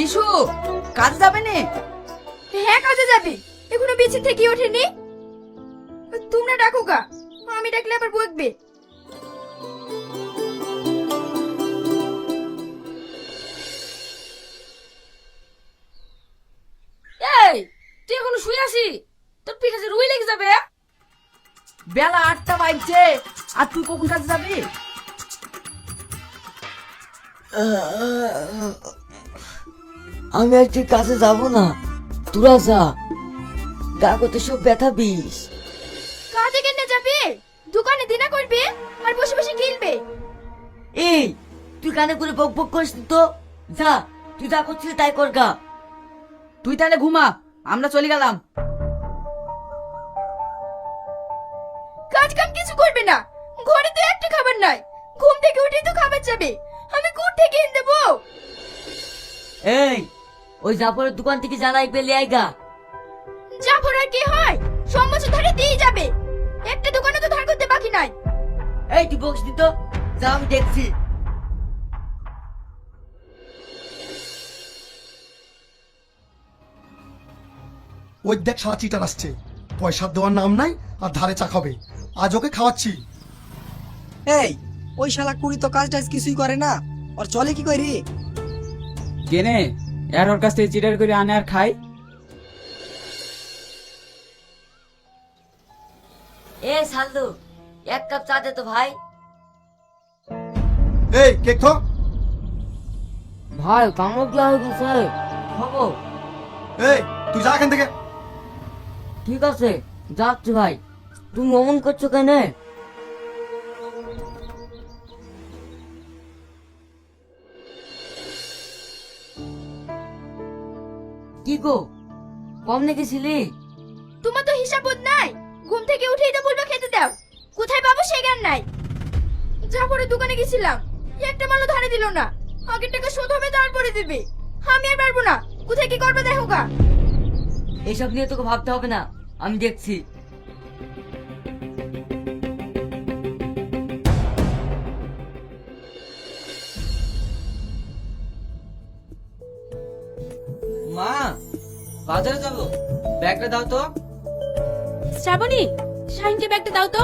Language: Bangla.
নিশু কাজে যাবে নে? হ্যাঁ কাজে যাবে, এখনো বিছানা থেকে ওঠেনি। তোমরা ডাকো গা, আমি ডাকলে আবার বকবে। এই তুই এখনো শুয়ে আছি? তোর পিঠে যে রুই লেগে যাবে। বেলা 8টা বাজছে, আর তুই কখন কাজে যাবি? আমি আজকে কাছে যাব না, তোরা যা। কাগজে সব ব্যথা বিষ। কাজে কেন যাবে? দোকানে দিনা করবে আর বসে বসে গিলবে। এই তুই কানে করে বক বক করিস না তো। যা, তুই যা করছিস তাই কর গা। তুই তাহলে ঘুমা, আমরা চলে গেলাম। কাজ কাম কিছু করবে না, ঘরে তো একটা খাবার নাই। ঘুম থেকে উঠে তো খাবার যাবে, আমি কোথা থেকে এনে দেবো? এই ওই জাফরের দোকান থেকে জানাই পেলে আইগা। জাফর আর কি হয়, সব বছর ধরে দিয়ে যাবে। একটা দোকানে তো ধার করতে বাকি নাই। এই তুই বকস দিত, যা আমি দেখছি। ওই দেখ সারা চিটার আসছে, পয়সা দেওয়ার নাম নাই আর ধারে চা খাবে। আজ ওকে খাওয়াচ্ছি। এই ওই শালা কুড়ি তো কাজ টাজ কিছুই করে না, আর চলে কি করি? কেনে এর ওর কাছ থেকে চিটার করে আনে আর খাই। এ সালদু, এক কাপ চা দে তো ভাই। এই কেক তো। ভাই কামড় দেওয়া হয়ে গেছে, খাবো। এই তুই যা এখান থেকে। ঠিক আছে যাচ্ছি ভাই, তুমি অমন করছো কেন? কি গো, কম লেগেছিলি? তোমার তো হিসাব বোধ নাই, ঘুম থেকে উঠেই তো বলবো খেতে দাও। কোথায় পাবো সে জ্ঞান নাই। জাফরের দোকানে গেছিলাম, একটা মালও ধারে দিল না। আগের টাকা শোধ হবে তারপরে দিবে। আমি আর পারবো না, কোথায় কি করবে দেখো গা। এসব নিয়ে তোকে ভাবতে হবে না, আমি দেখছি। মা, বাজারে যাবো, ব্যাগটা দাও তো। শ্রাবণী, শাইনকে ব্যাগটা দাও তো।